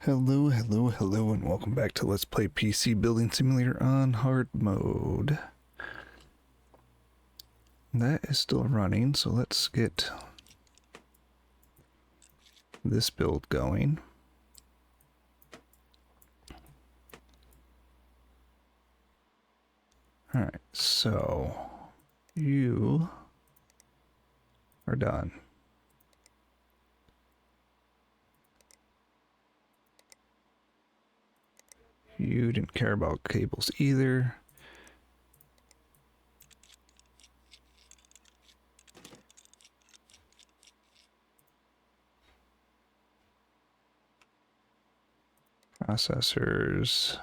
Hello, hello, hello, and welcome back to Let's Play PC Building Simulator on hard mode. That is still running, so let's get this build going. Alright, so you are done. You didn't care about cables either. Processors.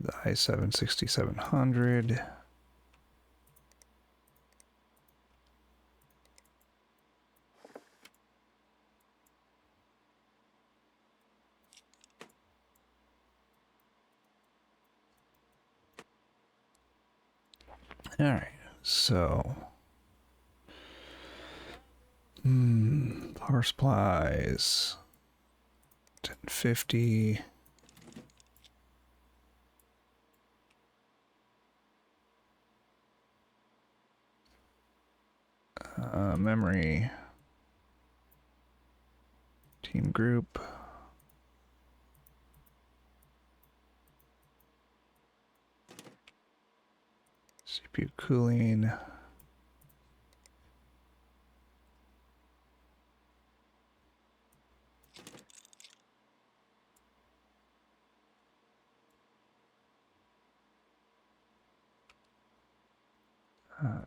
The i7 6700. Alright, so power supplies 1050. Memory, team group, CPU cooling,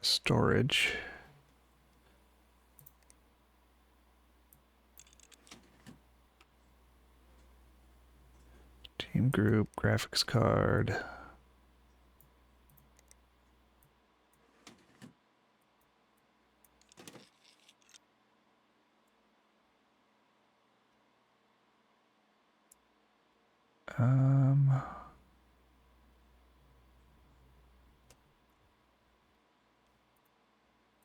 storage, team group, graphics card,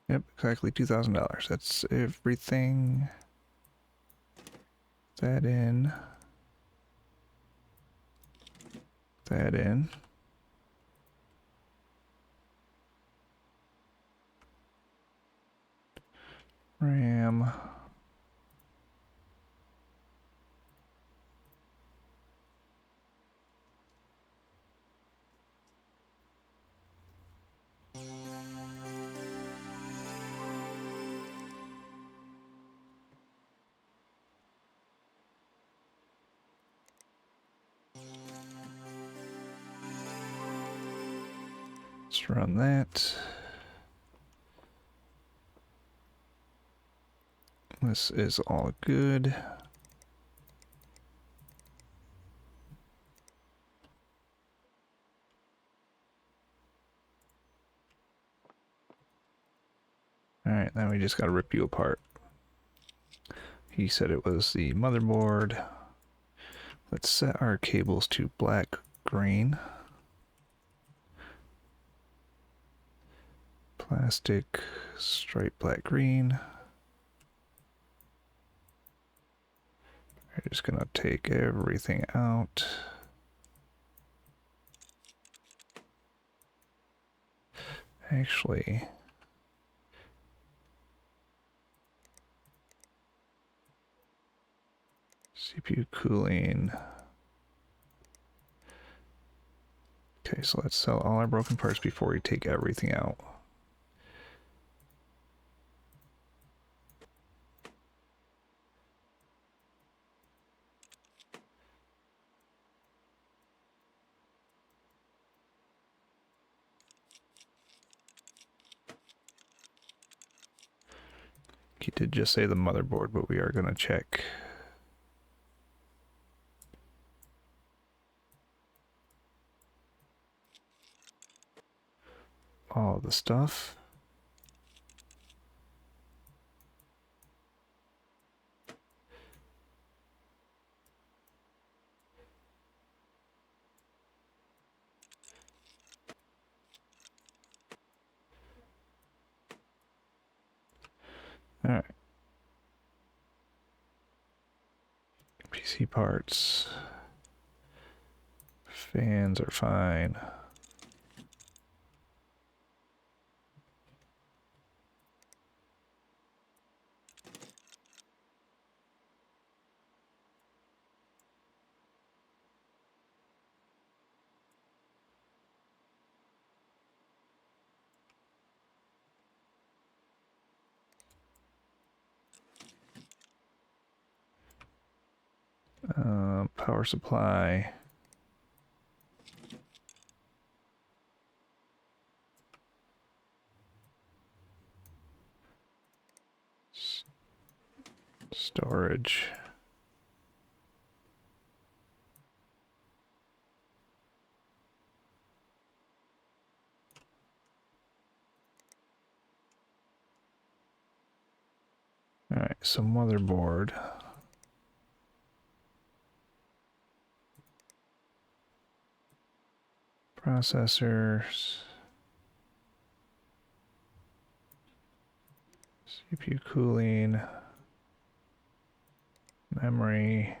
yep, exactly $2,000. That's everything. That in. That in. RAM. Let's run that. This is all good. Alright, now we just gotta rip you apart. He said it was the motherboard. Let's set our cables to black, green. Plastic, stripe, black, green. We're just gonna take everything out. Actually, CPU cooling. Okay, so let's sell all our broken parts before we take everything out. He did just say the motherboard, but we are going to check all the stuff. All right. PC parts. Fans are fine. Power supply. Storage. All right, so motherboard. Processors. CPU cooling. Memory.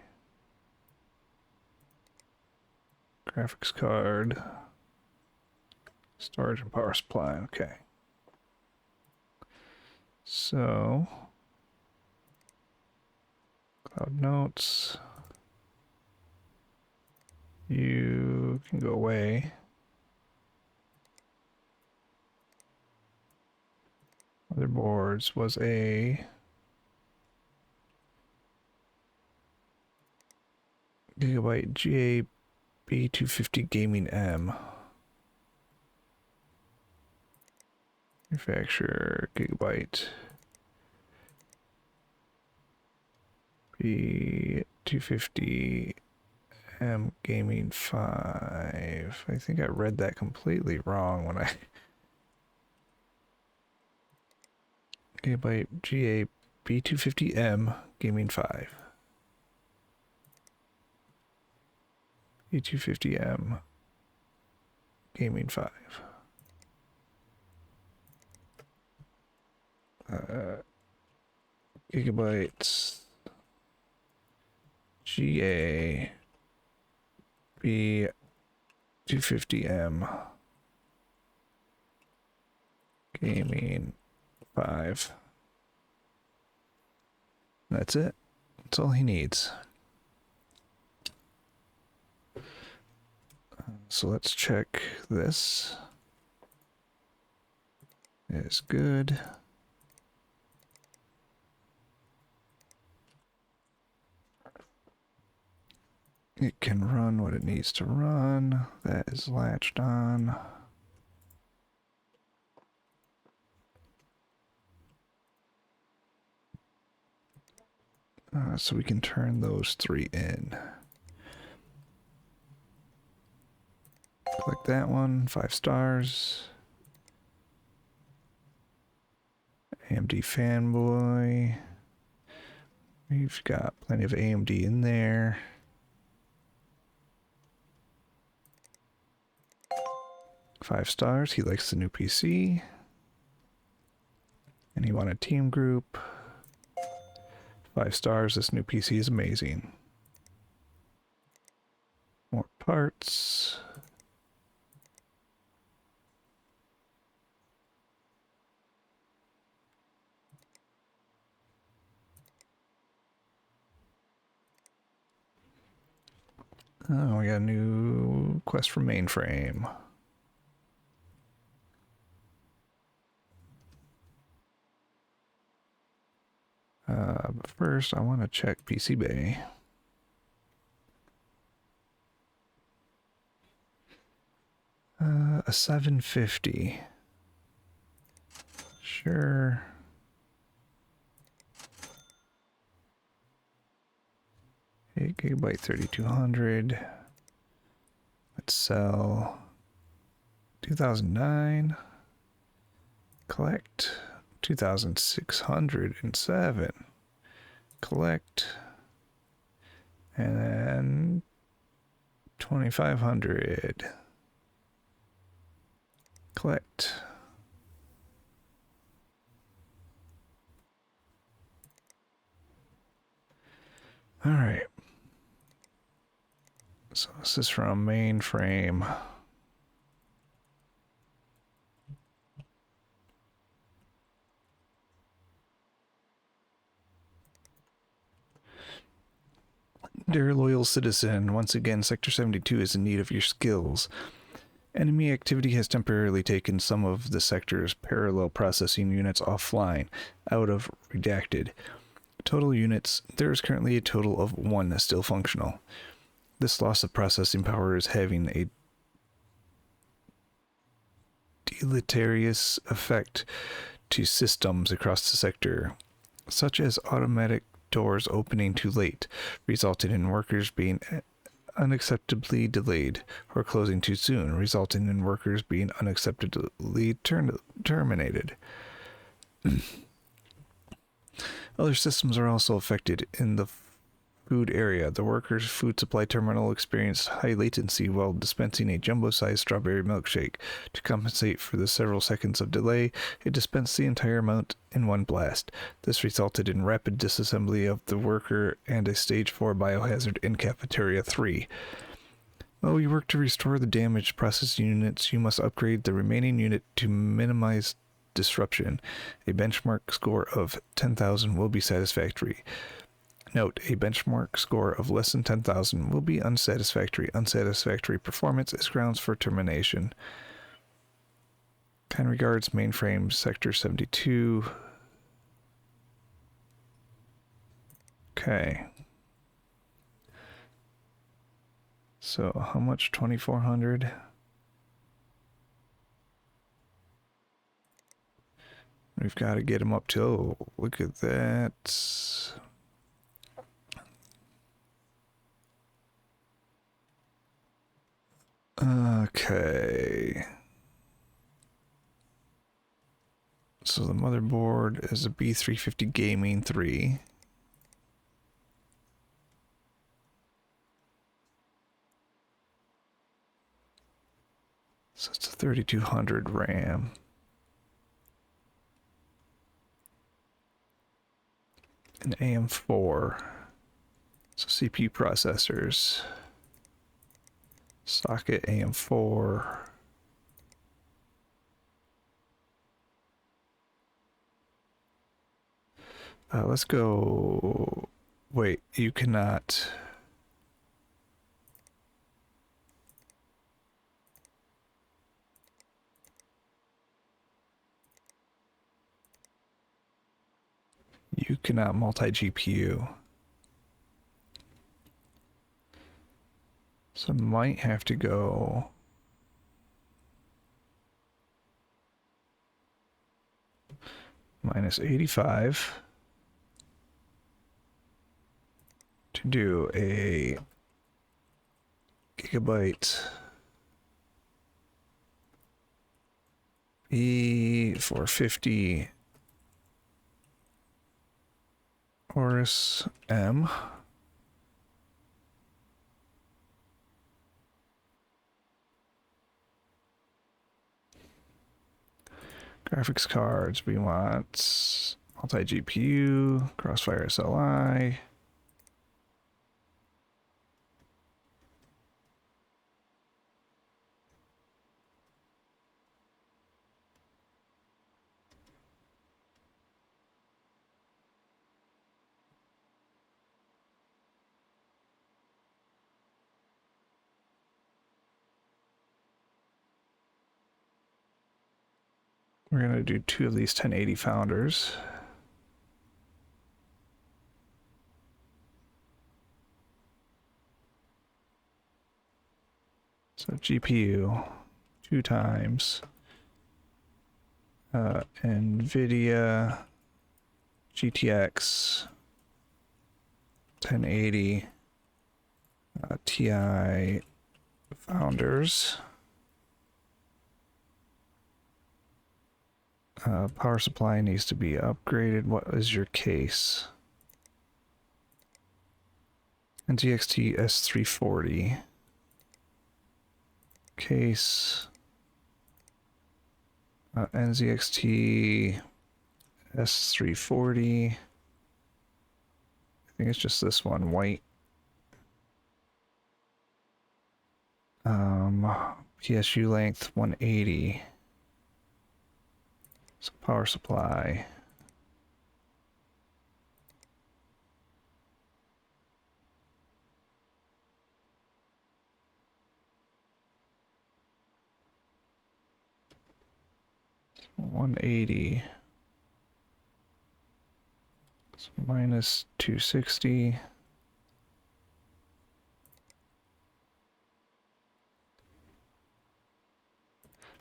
Graphics card. Storage and power supply. Okay. So, Cloud Notes. You can go away. Motherboards was a Gigabyte GA-B250 Gaming M. Manufacturer Gigabyte B250 M Gaming 5. I think I read that completely wrong when I Gigabyte GA B250M Gaming 5. B250M Gaming 5. Gigabytes GA B250M Gaming 5. That's it. That's all he needs. So let's check this. It's good. It can run what it needs to run. That is latched on. So we can turn those three in. Click that one, 5 stars. AMD fanboy. We've got plenty of AMD in there. Five stars. He likes the new PC. And he wanted team group. 5 stars. This new PC is amazing. More parts. Oh, we got a new quest for mainframe. But first, I want to check PC Bay. A 750. Sure. 8 gigabyte 3200. Let's sell 2009. Collect 2607. Collect. And then 2500. Collect. All right. This is from mainframe. Dear loyal citizen, once again Sector 72 is in need of your skills. Enemy activity has temporarily taken some of the sector's parallel processing units offline, out of redacted. Total units, there is currently a total of 1 still functional. This loss of processing power is having a deleterious effect to systems across the sector, such as automatic doors opening too late, resulting in workers being unacceptably delayed, or closing too soon, resulting in workers being unacceptably terminated. Other systems are also affected. In the food area, the workers' food supply terminal experienced high latency while dispensing a jumbo-sized strawberry milkshake. To compensate for the several seconds of delay, it dispensed the entire amount in one blast. This resulted in rapid disassembly of the worker and a Stage 4 biohazard in Cafeteria 3. While you work to restore the damaged processing units, you must upgrade the remaining unit to minimize disruption. A benchmark score of 10,000 will be satisfactory. Note, a benchmark score of less than 10,000 will be unsatisfactory. Unsatisfactory performance is grounds for termination. Kind regards, mainframe, Sector 72. Okay. So, how much? 2,400? We've got to get him up to, oh, look at that. Okay. So the motherboard is a B350 Gaming 3. So it's a 3200 RAM. An AM4. So CPU processors. Socket AM4. Let's go. Wait, you cannot. You cannot multi-GPU. So might have to go. Minus 85. To do a gigabyte E450 Horus M. Graphics cards, we want multi-GPU, Crossfire SLI. We're going to do 2 of these 1080 founders. So GPU 2 times NVIDIA GTX 1080 Ti founders. Power supply needs to be upgraded. What is your case? NZXT S340. Case. NZXT S340. I think it's just this one, white. PSU length 180. So power supply. $180. So minus 260.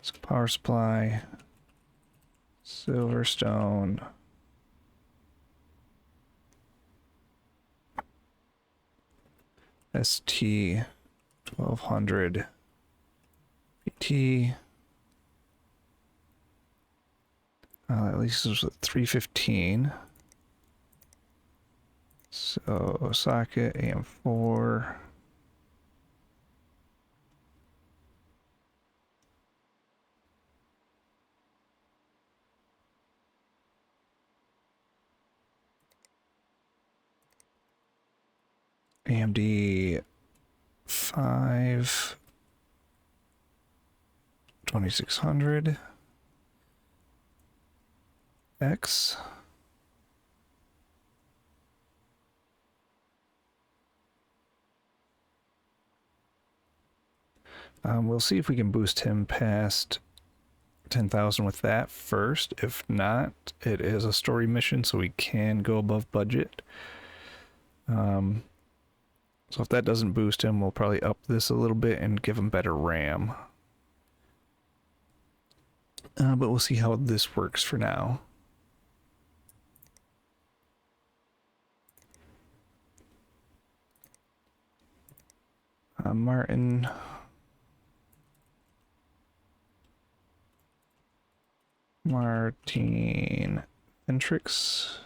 So power supply. Silverstone. ST 1200. PT. At least it was 315. So socket AM4. AMD 5 2600 X. We'll see if we can boost him past 10,000 with that first. If not, it is a story mission, so we can go above budget. So if that doesn't boost him, we'll probably up this a little bit and give him better RAM. But we'll see how this works for now. Martin. Martin Ventrix.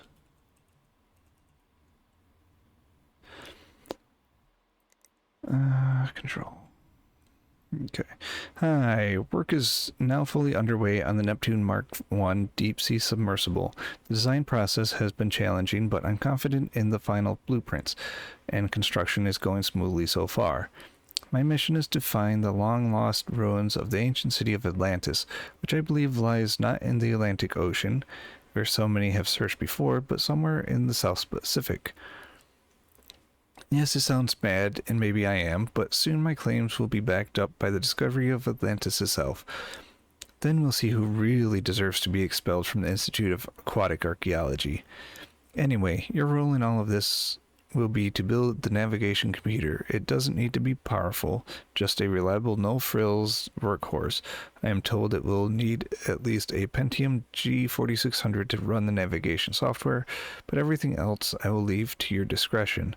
Control. Okay. Hi. Work is now fully underway on the Neptune Mark I deep sea submersible. The design process has been challenging, but I'm confident in the final blueprints, and construction is going smoothly so far. My mission is to find the long-lost ruins of the ancient city of Atlantis, which I believe lies not in the Atlantic Ocean, where so many have searched before, but somewhere in the South Pacific. Yes, it sounds bad, and maybe I am, but soon my claims will be backed up by the discovery of Atlantis itself. Then we'll see who really deserves to be expelled from the Institute of Aquatic Archaeology. Anyway, your role in all of this will be to build the navigation computer. It doesn't need to be powerful, just a reliable, no-frills workhorse. I am told it will need at least a Pentium G4600 to run the navigation software, but everything else I will leave to your discretion.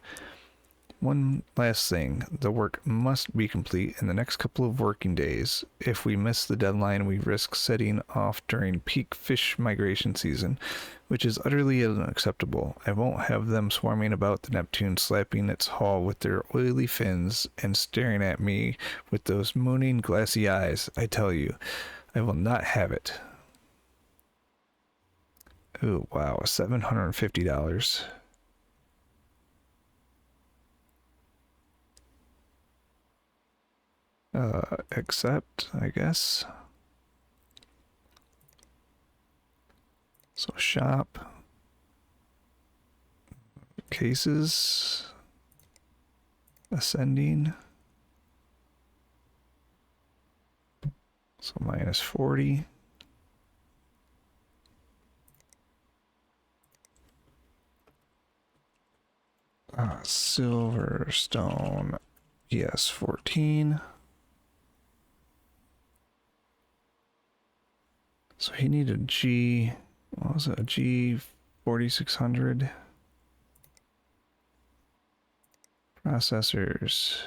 One last thing, the work must be complete in the next couple of working days. If we miss the deadline, we risk setting off during peak fish migration season, which is utterly unacceptable. I won't have them swarming about the Neptune, slapping its hull with their oily fins and staring at me with those mooning glassy eyes. I tell you, I will not have it. Oh, wow, $750. Accept, I guess. So shop. Cases. Ascending. So minus 40. Silverstone. Yes, 14. So he needed a G, what was it, a G4600. Processors.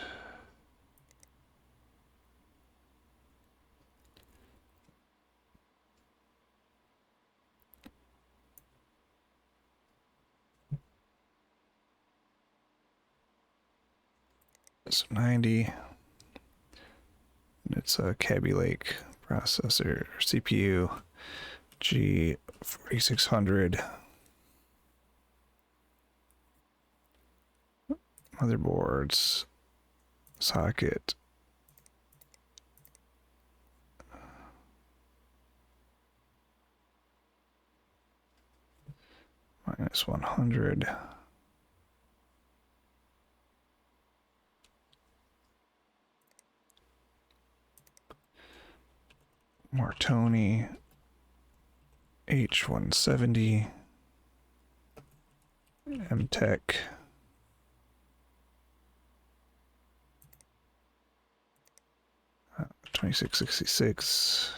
So 90. And it's a Kaby Lake processor, CPU, G4600. Motherboards, socket, minus 100. Martoni H170 MTech 2666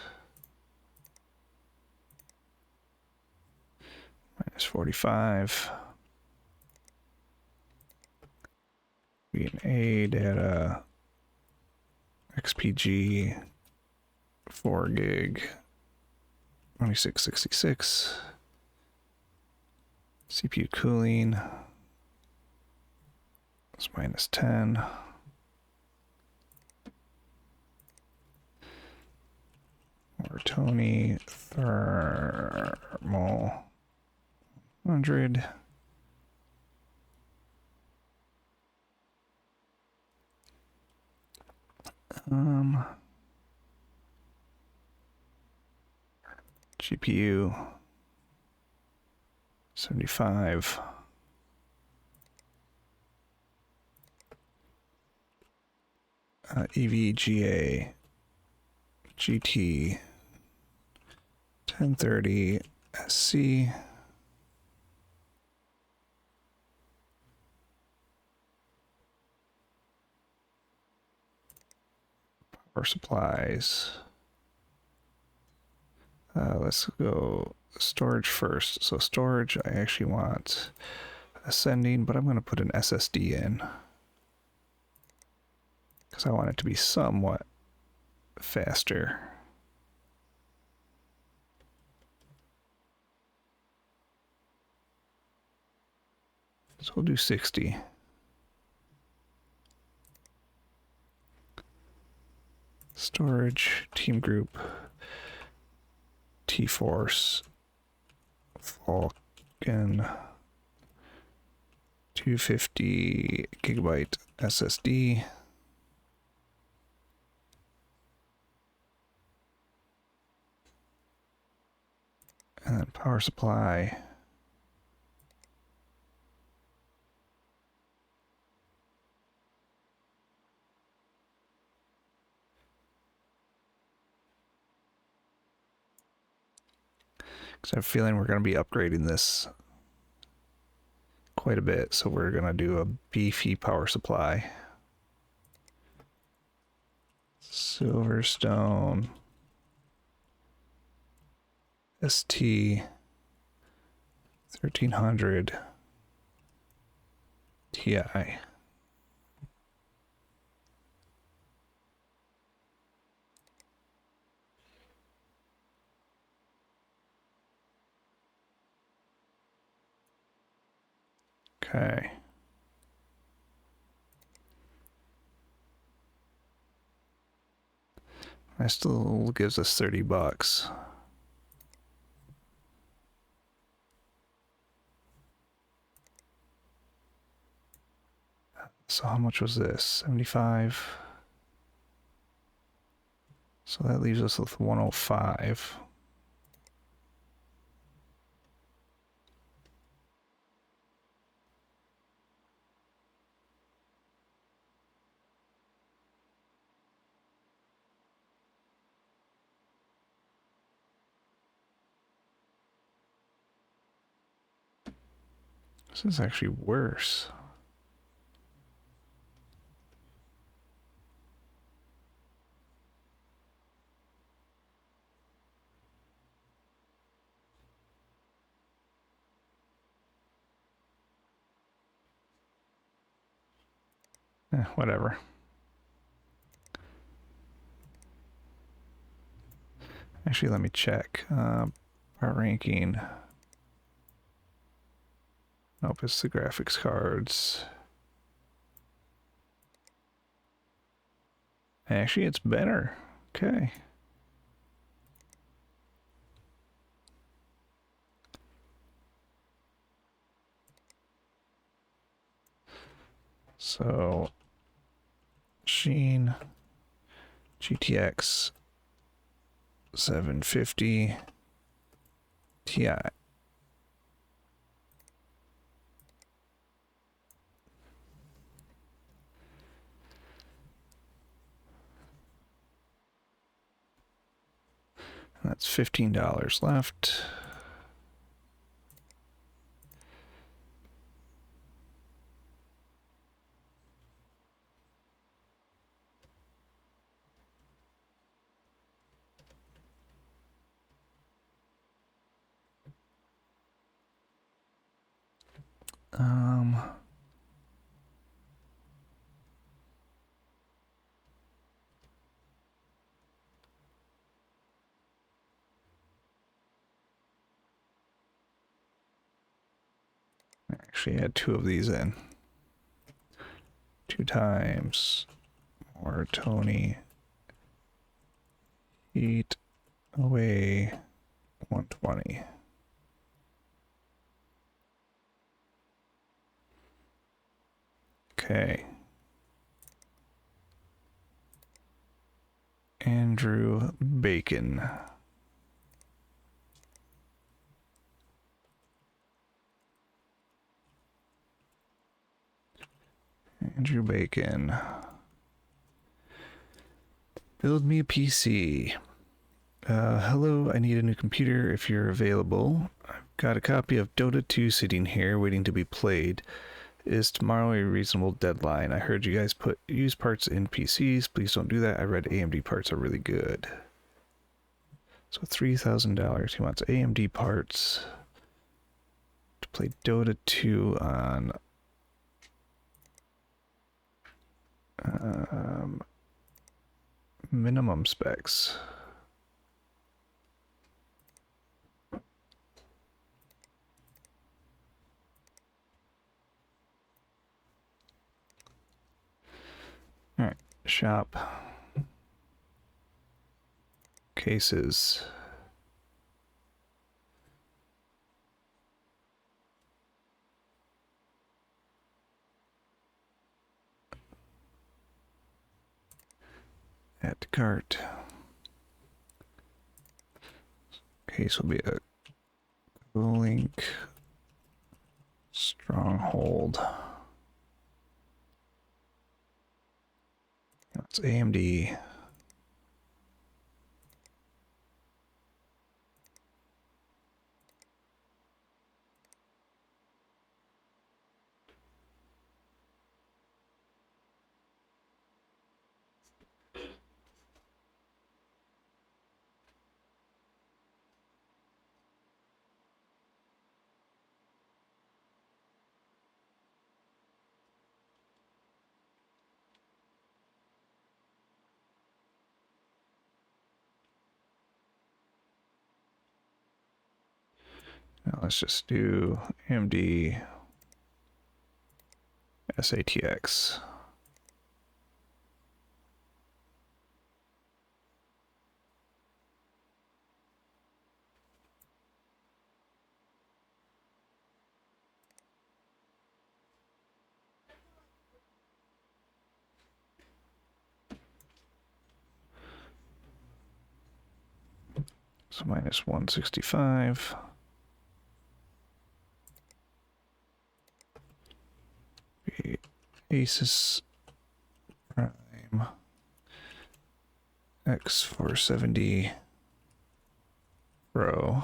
minus 45. V&A data XPG 4 gig 2666. CPU cooling is minus 10. Martoni thermal 100. GPU 75. EVGA GT 1030 SC. Power supplies. Let's go storage first. So storage, I actually want ascending, but I'm going to put an SSD in because I want it to be somewhat faster. So we'll do 60. Storage, team group, T-Force, Falcon, 250 gigabyte SSD. And then power supply. Because I have a feeling we're going to be upgrading this quite a bit. So we're going to do a beefy power supply. Silverstone ST 1300 Ti. Okay. That still gives us $30. So how much was this? 75. So that leaves us with 105. This is actually worse. Whatever. Actually, let me check. Our ranking. Nope, it's the graphics cards. Actually, it's better. Okay. So, Sheen, GTX 750 Ti. That's $15 left. Um, actually add 2 of these in. 2 times more Tony. Eat away 120. Okay. Andrew Bacon. Andrew Bacon. Build me a PC. Hello, I need a new computer if you're available. I've got a copy of Dota 2 sitting here waiting to be played. Is tomorrow a reasonable deadline? I heard you guys put use parts in PCs. Please don't do that. I read AMD parts are really good. So $3,000. He wants AMD parts to play Dota 2 on minimum specs. All right, shop. Cases. Add to cart. Case will be a link stronghold. That's AMD. Now let's just do AMD SATX. So minus 165. Asus Prime X470 Pro.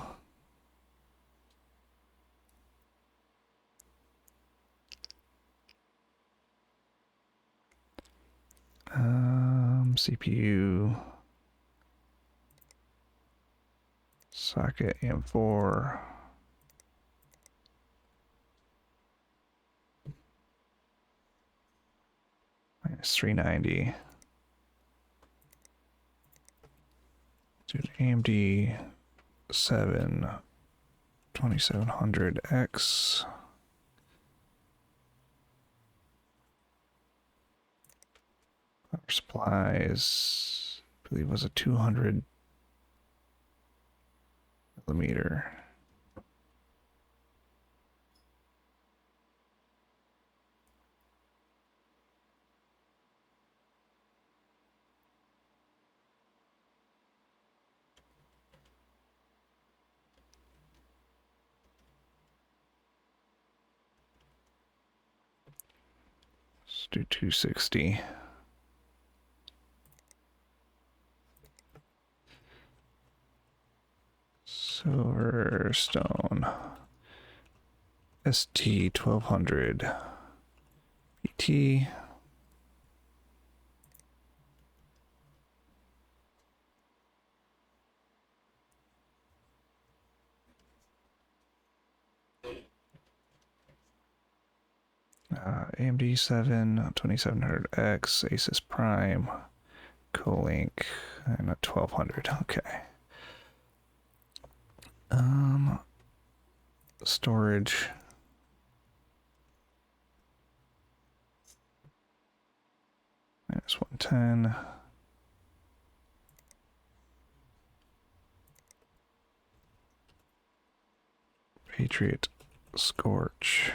CPU socket M4. Minus 390. Do AMD 2700X. Power supplies, I believe was a 200 millimeter. Let's do 260. Silverstone ST 1200 PT. AMD 7 2700X Asus Prime Colink and a 1200. Okay. Storage. Minus 110. Patriot Scorch.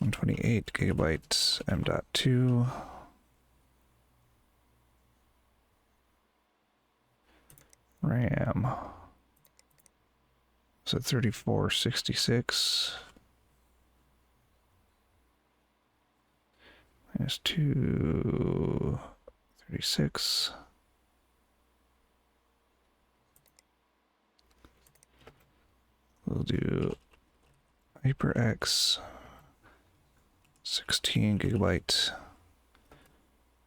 128 gigabytes M.2. RAM. So 3466 minus 236. We'll do HyperX 16 gigabyte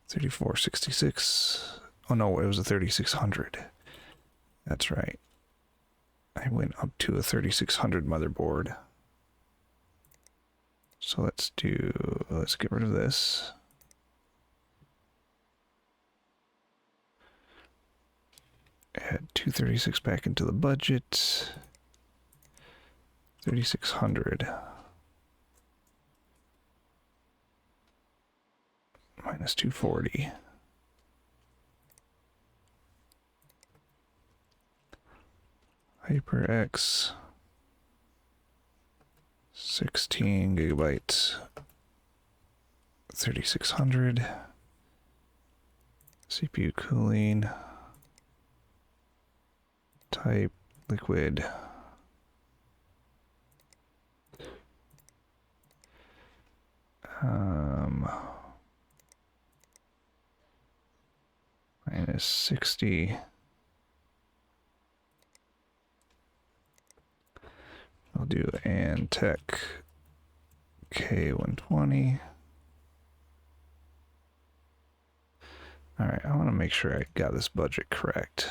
3466. Oh no, it was a 3600. That's right. I went up to a 3600 motherboard. So let's get rid of this. Add 236 back into the budget. 3600. Minus 240. HyperX 16 gigabytes 3600. CPU cooling type liquid. Minus 60. I'll do Antec K120. All right, I want to make sure I got this budget correct.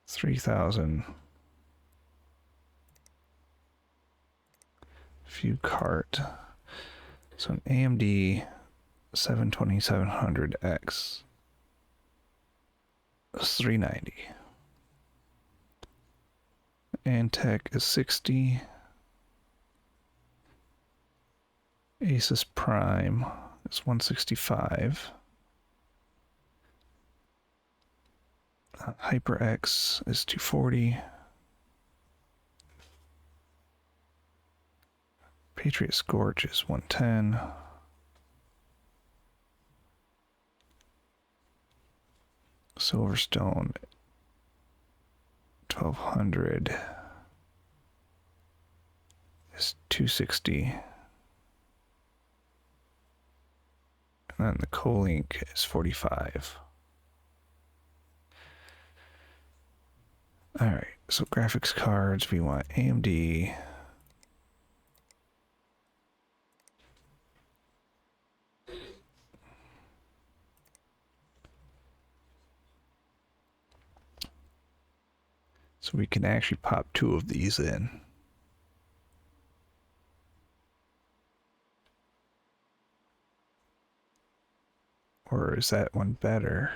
3,000. View cart. So an AMD 72700X is 390. Antec is 60. Asus Prime is 165. HyperX is 240. Patriot Scorch is 110. Silverstone 1200 is 260. And then the Colink is 45. Alright, so graphics cards, we want AMD. So we can actually pop 2 of these in. Or is that one better?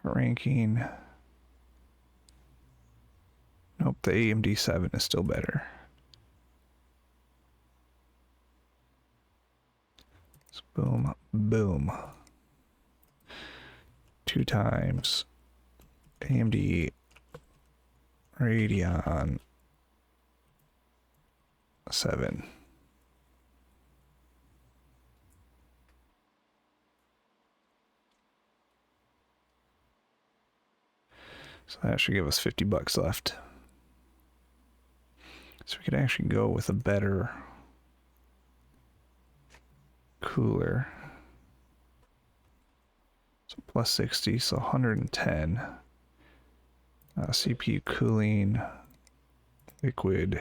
Ranking. Nope, the AMD 7 is still better. So boom, boom. 2 times AMD Radeon 7. So that should give us $50 left. So we could actually go with a better cooler. So plus 60, so 110. CPU cooling, liquid,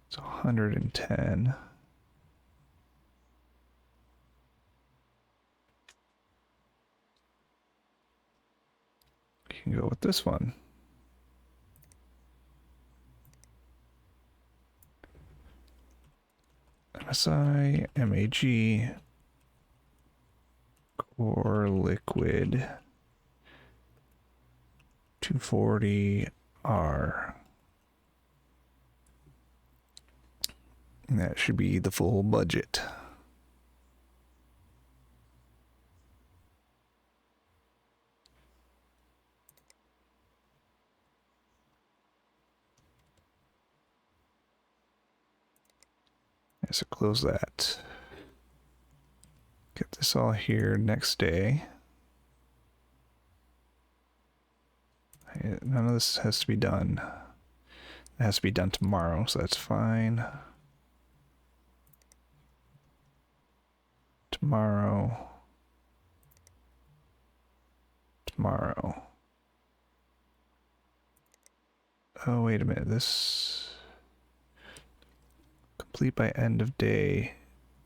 so 110. You can go with this one. MSI, MAG, core liquid, 240R. And that should be the full budget. So close that. Get this all here next day. None of this has to be done. It has to be done tomorrow, so that's fine. Tomorrow. Oh, wait a minute. This complete by end of day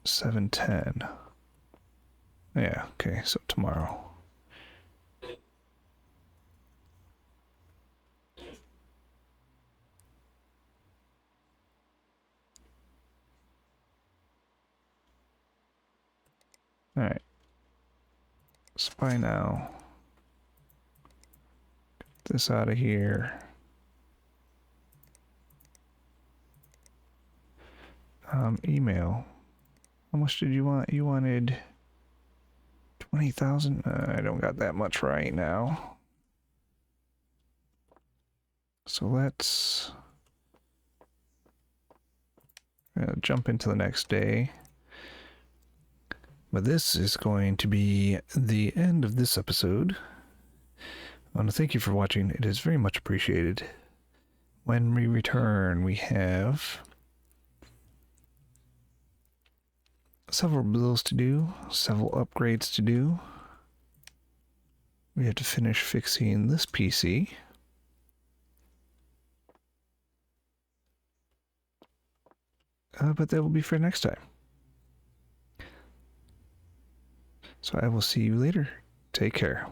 7:10. Yeah, okay, so tomorrow. Alright. Spy now. Get this out of here. Email. How much did you want? You wanted 20,000? I don't got that much right now. So let's jump into the next day. But this is going to be the end of this episode. I want to thank you for watching. It is very much appreciated. When we return, we have several builds to do, several upgrades to do. We have to finish fixing this PC. But that will be for next time. So I will see you later. Take care.